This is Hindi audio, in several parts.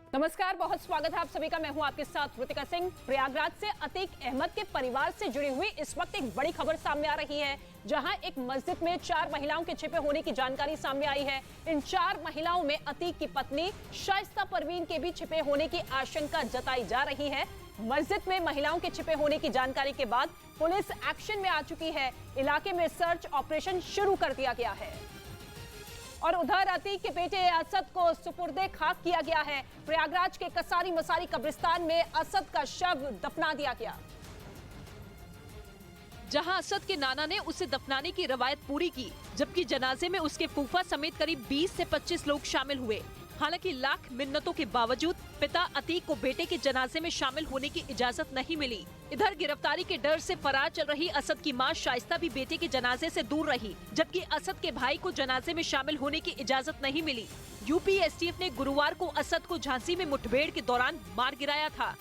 नमस्कार, बहुत स्वागत है आप सभी का। मैं हूं आपके साथ ऋतिका सिंह। प्रयागराज से अतीक अहमद के परिवार से जुड़ी हुई इस वक्त एक बड़ी खबर सामने आ रही है, जहां एक मस्जिद में 4 महिलाओं के छिपे होने की जानकारी सामने आई है। इन 4 महिलाओं में अतीक की पत्नी शाइस्ता परवीन के भी छिपे होने की आशंका जताई जा रही है। मस्जिद में महिलाओं के छिपे होने की जानकारी के बाद पुलिस एक्शन में आ चुकी है। इलाके में सर्च ऑपरेशन शुरू कर दिया गया है और उधर अतीक के बेटे असद को सुपुर्दे खाक किया गया है। प्रयागराज के कसारी मसारी कब्रिस्तान में असद का शव दफना दिया गया, जहां असद के नाना ने उसे दफनाने की रवायत पूरी की, जबकि जनाजे में उसके फूफा समेत करीब 20 से 25 लोग शामिल हुए। हालांकि लाख मिन्नतों के बावजूद पिता अतीक को बेटे के जनाजे में शामिल होने की इजाजत नहीं मिली। इधर गिरफ्तारी के डर से फरार चल रही असद की मां शाइस्ता भी बेटे के जनाजे से दूर रही, जबकि असद के भाई को जनाजे में शामिल होने की इजाजत नहीं मिली। यूपी एसटीएफ ने गुरुवार को असद को झांसी में मुठभेड़ के दौरान मार गिराया था।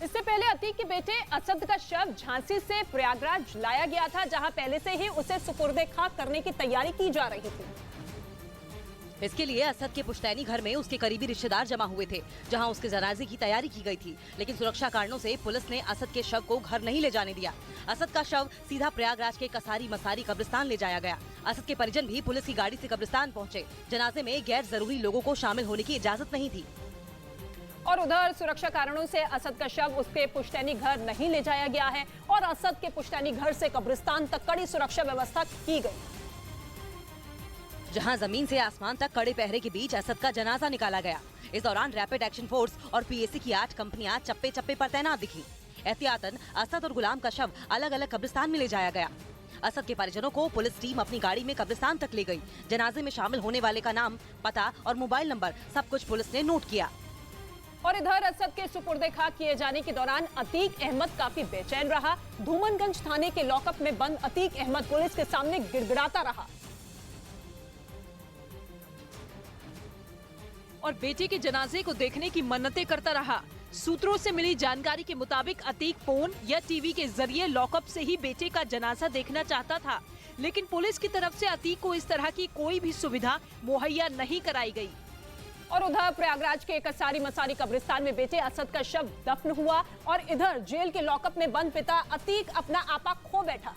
इससे पहले अतीक के बेटे असद का शव झांसी से प्रयागराज लाया गया था, जहां पहले से ही उसे सुपुर्दे खाक करने की तैयारी की जा रही थी। इसके लिए असद के पुश्तैनी घर में उसके करीबी रिश्तेदार जमा हुए थे, जहां उसके जनाजे की तैयारी की गई थी। लेकिन सुरक्षा कारणों से पुलिस ने असद के शव को घर नहीं ले जाने दिया। असद का शव सीधा प्रयागराज के कसारी मसारी कब्रिस्तान ले जाया गया। असद के परिजन भी पुलिस की गाड़ी से कब्रिस्तान पहुंचे। जनाजे में गैर जरूरी लोगों को शामिल होने की इजाजत नहीं थी। और उधर सुरक्षा कारणों से असद का शव उसके पुश्तैनी घर नहीं ले जाया गया है और असद के पुश्तैनी घर से कब्रिस्तान तक कड़ी सुरक्षा व्यवस्था की गई, जहां जमीन से आसमान तक कड़े पहरे के बीच असद का जनाजा निकाला गया। इस दौरान रैपिड एक्शन फोर्स और पीएसी की 8 कंपनियां चप्पे चप्पे पर तैनात दिखी। एहतियातन असद और गुलाम का शव अलग अलग कब्रिस्तान में ले जाया गया। असद के परिजनों को पुलिस टीम अपनी गाड़ी में कब्रिस्तान तक ले गई। जनाजे में शामिल होने वाले का नाम, पता और मोबाइल नंबर सब कुछ पुलिस ने नोट किया। और इधर असद के सुपुर्दे खाक किए जाने के दौरान अतीक अहमद काफी बेचैन रहा। धूमनगंज थाने के लॉकअप में बंद अतीक अहमद पुलिस के सामने गिड़गिड़ाता रहा और बेटे के जनाजे को देखने की मन्नतें करता रहा। सूत्रों से मिली जानकारी के मुताबिक अतीक फोन या टीवी के जरिए लॉकअप से ही बेटे का जनाजा देखना चाहता था, लेकिन पुलिस की तरफ से अतीक को इस तरह की कोई भी सुविधा मुहैया नहीं कराई गई। और उधर प्रयागराज के कसारी मसारी कब्रिस्तान में बेटे असद का शव दफन हुआ और इधर जेल के लॉकअप में बंद पिता अतीक अपना आपा खो बैठा।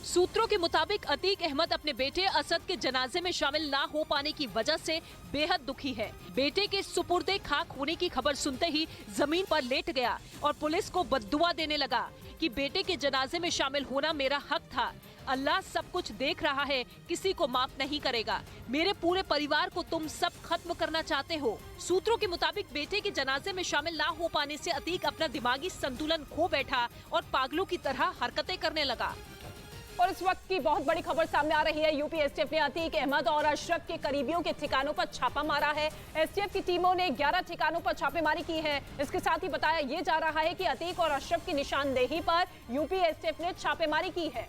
सूत्रों के मुताबिक अतीक अहमद अपने बेटे असद के जनाजे में शामिल ना हो पाने की वजह से बेहद दुखी है। बेटे के सुपुर्दे खाक होने की खबर सुनते ही जमीन पर लेट गया और पुलिस को बद्दुआ देने लगा कि बेटे के जनाजे में शामिल होना मेरा हक था। अल्लाह सब कुछ देख रहा है, किसी को माफ नहीं करेगा। मेरे पूरे परिवार को तुम सब खत्म करना चाहते हो। सूत्रों के मुताबिक बेटे के जनाजे में शामिल ना हो पाने से अतीक अपना दिमागी संतुलन खो बैठा और पागलों की तरह हरकतें करने लगा। और इस वक्त की बहुत बड़ी खबर सामने आ रही है। यूपी एसटीएफ ने अतीक अहमद और अशरफ के करीबियों के ठिकानों पर छापा मारा है। एसटीएफ की टीमों ने 11 ठिकानों पर छापेमारी की है। इसके साथ ही बताया ये जा रहा है कि अतीक और अशरफ की निशानदेही पर यूपी एसटीएफ ने छापेमारी की है।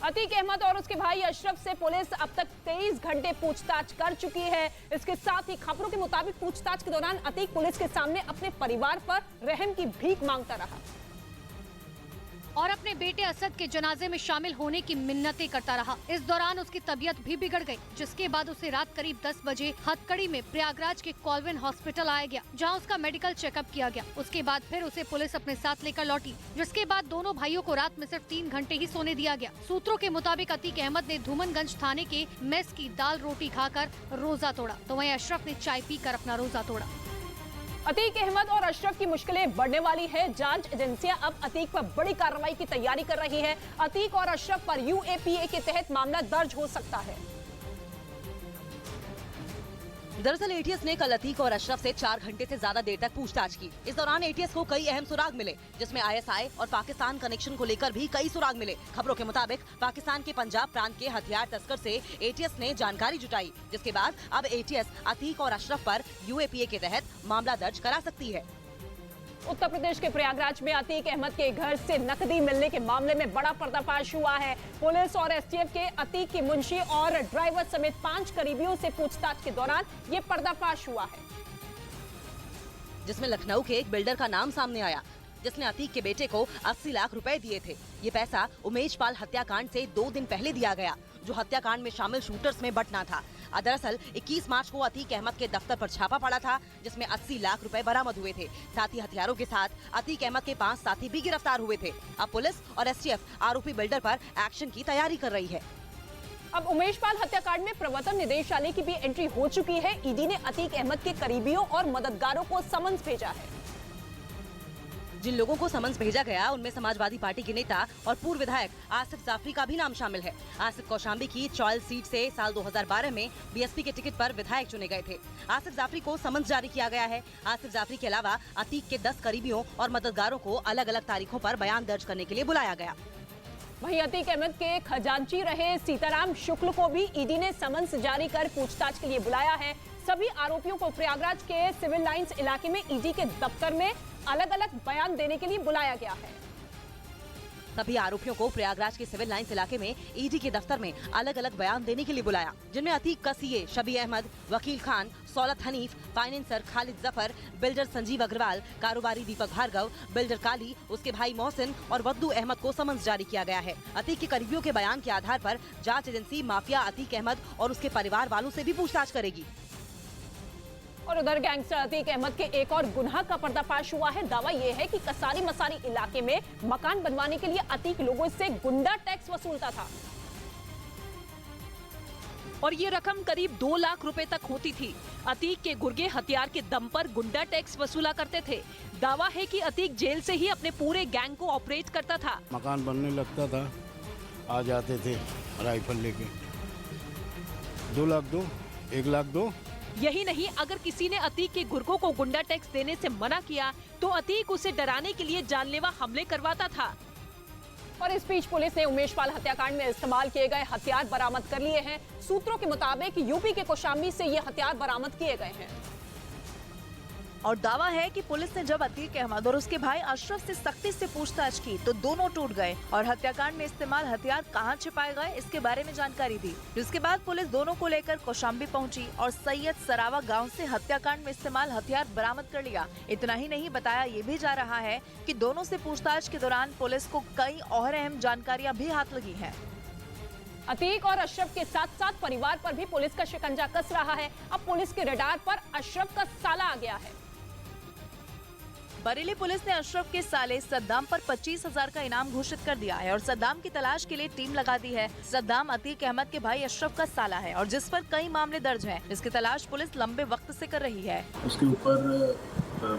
अतीक अहमद और उसके भाई अशरफ से पुलिस अब तक 23 घंटे पूछताछ कर चुकी है। इसके साथ ही खबरों के मुताबिक पूछताछ के दौरान अतीक पुलिस के सामने अपने परिवार पर रहम की भीख मांगता रहा और अपने बेटे असद के जनाजे में शामिल होने की मिन्नतें करता रहा। इस दौरान उसकी तबीयत भी बिगड़ गई, जिसके बाद उसे रात करीब 10 बजे हथकड़ी में प्रयागराज के कॉल्विन हॉस्पिटल आया गया, जहां उसका मेडिकल चेकअप किया गया। उसके बाद फिर उसे पुलिस अपने साथ लेकर लौटी, जिसके बाद दोनों भाइयों को रात में सिर्फ 3 घंटे ही सोने दिया गया। सूत्रों के मुताबिक अतीक अहमद ने धूमनगंज थाने के मेस की दाल रोटी खाकर रोजा तोड़ा, तो वहीं अशरफ ने चाय पीकर अपना रोजा तोड़ा। अतीक अहमद और अशरफ की मुश्किलें बढ़ने वाली है। जांच एजेंसियां अब अतीक पर बड़ी कार्रवाई की तैयारी कर रही है। अतीक और अशरफ पर यूएपीए के तहत मामला दर्ज हो सकता है। दरअसल एटीएस ने कल अतीक और अशरफ से 4 घंटे से ज्यादा देर तक पूछताछ की। इस दौरान एटीएस को कई अहम सुराग मिले, जिसमें आईएसआई और पाकिस्तान कनेक्शन को लेकर भी कई सुराग मिले। खबरों के मुताबिक पाकिस्तान के पंजाब प्रांत के हथियार तस्कर से एटीएस ने जानकारी जुटाई, जिसके बाद अब एटीएस अतीक और अशरफ पर यूएपीए के तहत मामला दर्ज करा सकती है। उत्तर प्रदेश के प्रयागराज में अतीक अहमद के घर से नकदी मिलने के मामले में बड़ा पर्दाफाश हुआ है। पुलिस और एसटीएफ के अतीक की मुंशी और ड्राइवर समेत 5 करीबियों से पूछताछ के दौरान ये पर्दाफाश हुआ है, जिसमें लखनऊ के एक बिल्डर का नाम सामने आया। जिसने अतीक के बेटे को 80 लाख रुपए दिए थे। ये पैसा उमेश पाल हत्याकांड से 2 दिन पहले दिया गया, जो हत्याकांड में शामिल शूटर्स में बटना था। दरअसल 21 मार्च को अतीक अहमद के दफ्तर पर छापा पड़ा था, जिसमें 80 लाख रुपए बरामद हुए थे। साथ ही हथियारों के साथ अतीक अहमद के 5 साथी भी गिरफ्तार हुए थे। अब पुलिस और एसटीएफ आरोपी बिल्डर पर एक्शन की तैयारी कर रही है। अब उमेश पाल हत्याकांड में प्रवर्तन निदेशालय की भी एंट्री हो चुकी है। ईडी ने अतीक अहमद के करीबियों और मददगारों को समन्स भेजा है। जिन लोगों को समन्स भेजा गया उनमें समाजवादी पार्टी के नेता और पूर्व विधायक आसिफ जाफरी का भी नाम शामिल है। आसिफ कौशाम्बी की चौल सीट से साल 2012 में बीएसपी के टिकट पर विधायक चुने गए थे। आसिफ जाफरी को समन्स जारी किया गया है। आसिफ जाफरी के अलावा अतीक के 10 करीबियों और मददगारों को अलग अलग तारीखों पर बयान दर्ज करने के लिए बुलाया गया। वहीं अतीक अहमद के खजांची रहे सीताराम शुक्ल को भी ईडी ने समन्स जारी कर पूछताछ के लिए बुलाया है। सभी आरोपियों को प्रयागराज के सिविल लाइंस इलाके में ईडी के दफ्तर में अलग अलग बयान देने के लिए बुलाया गया है। सभी आरोपियों को प्रयागराज के सिविल लाइंस इलाके में ईडी के दफ्तर में अलग अलग बयान देने के लिए बुलाया, जिनमें अतीक का सीए शबी अहमद, वकील खान, सौलत हनीफ, फाइनेंसर खालिद जफर, बिल्डर संजीव अग्रवाल, कारोबारी दीपक भार्गव, बिल्डर काली, उसके भाई मोहसिन और वद्दू अहमद को समन्स जारी किया गया है। अतीक के करीबियों के बयान के आधार पर जांच एजेंसी माफिया अतीक अहमद और उसके परिवार वालों से भी पूछताछ करेगी। और उधर गैंगस्टर अतीक अहमद के एक और गुनाह का पर्दाफाश हुआ है। दावा यह है कि कसारी मसारी इलाके में मकान बनवाने के लिए अतीक लोगों से गुंडा टैक्स वसूलता था और ये रकम करीब 2 लाख रुपए तक होती थी। अतीक के गुर्गे हथियार के दम पर गुंडा टैक्स वसूला करते थे। दावा है कि अतीक जेल से ही अपने पूरे गैंग को ऑपरेट करता था। मकान बनने लगता था, आ जाते थे राइफल लेके, 2 लाख दो, 1 लाख दो। यही नहीं, अगर किसी ने अतीक के गुर्गों को गुंडा टैक्स देने से मना किया तो अतीक उसे डराने के लिए जानलेवा हमले करवाता था। और इस बीच पुलिस ने उमेश पाल हत्याकांड में इस्तेमाल किए गए हथियार बरामद कर लिए हैं। सूत्रों के मुताबिक यूपी के कौशाम्बी से ये हथियार बरामद किए गए हैं। और दावा है कि पुलिस ने जब अतीक अहमद और उसके भाई अशरफ से सख्ती से पूछताछ की तो दोनों टूट गए और हत्याकांड में इस्तेमाल हथियार कहां छिपाए गए इसके बारे में जानकारी दी, जिसके बाद पुलिस दोनों को लेकर कौशाम्बी पहुंची और सैयद सरावा गांव से हत्याकांड में इस्तेमाल हथियार बरामद कर लिया। इतना ही नहीं, बताया ये भी जा रहा है कि दोनों से पूछताछ के दौरान पुलिस को कई और अहम जानकारियाँ भी हाथ लगी है। अतीक और अशरफ के साथ साथ परिवार पर भी पुलिस का शिकंजा कस रहा है। अब पुलिस के रडार पर अशरफ का साला आ गया है। बरेली पुलिस ने अशरफ के साले सद्दाम पर 25,000 का इनाम घोषित कर दिया है और सद्दाम की तलाश के लिए टीम लगा दी है। सद्दाम अतीक अहमद के भाई अशरफ का साला है और जिस पर कई मामले दर्ज हैं, जिसकी तलाश पुलिस लंबे वक्त से कर रही है। उसके ऊपर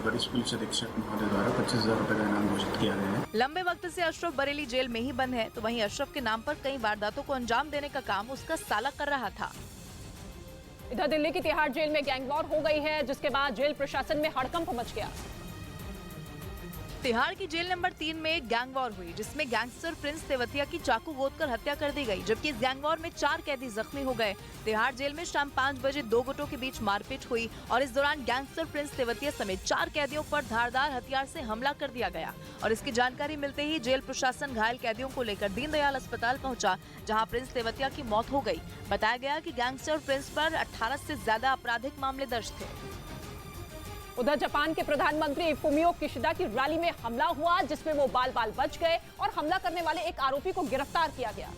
वरिष्ठ पुलिस अधीक्षक महोदय द्वारा 25,000 रुपए का इनाम घोषित किया गया है। लंबे वक्त से अशरफ बरेली जेल में ही बंद है, तो वहीं अशरफ के नाम पर कई वारदातों को अंजाम देने का काम उसका साला कर रहा था। इधर दिल्ली की तिहाड़ जेल में गैंग वॉर हो गई है, जिसके बाद जेल प्रशासन में हड़कंप मच गया। तिहाड़ की जेल नंबर 3 में एक गैंग वॉर हुई, जिसमें गैंगस्टर प्रिंस तेवतिया की चाकू गोदकर हत्या कर दी गई, जबकि इस गैंग वॉर में 4 कैदी जख्मी हो गए। तिहाड़ जेल में शाम 5 बजे 2 गुटों के बीच मारपीट हुई और इस दौरान गैंगस्टर प्रिंस तेवतिया समेत 4 कैदियों पर धारदार हथियार से हमला कर दिया गया और इसकी जानकारी मिलते ही जेल प्रशासन घायल कैदियों को लेकर दीनदयाल अस्पताल पहुंचा, जहां प्रिंस तेवतिया की मौत हो गई। बताया गया कि गैंगस्टर प्रिंस पर 18 से ज्यादा आपराधिक मामले दर्ज थे। उधर जापान के प्रधानमंत्री फुमियो किशिदा की रैली में हमला हुआ, जिसमें वो बाल बाल बच गए और हमला करने वाले एक आरोपी को गिरफ्तार किया गया।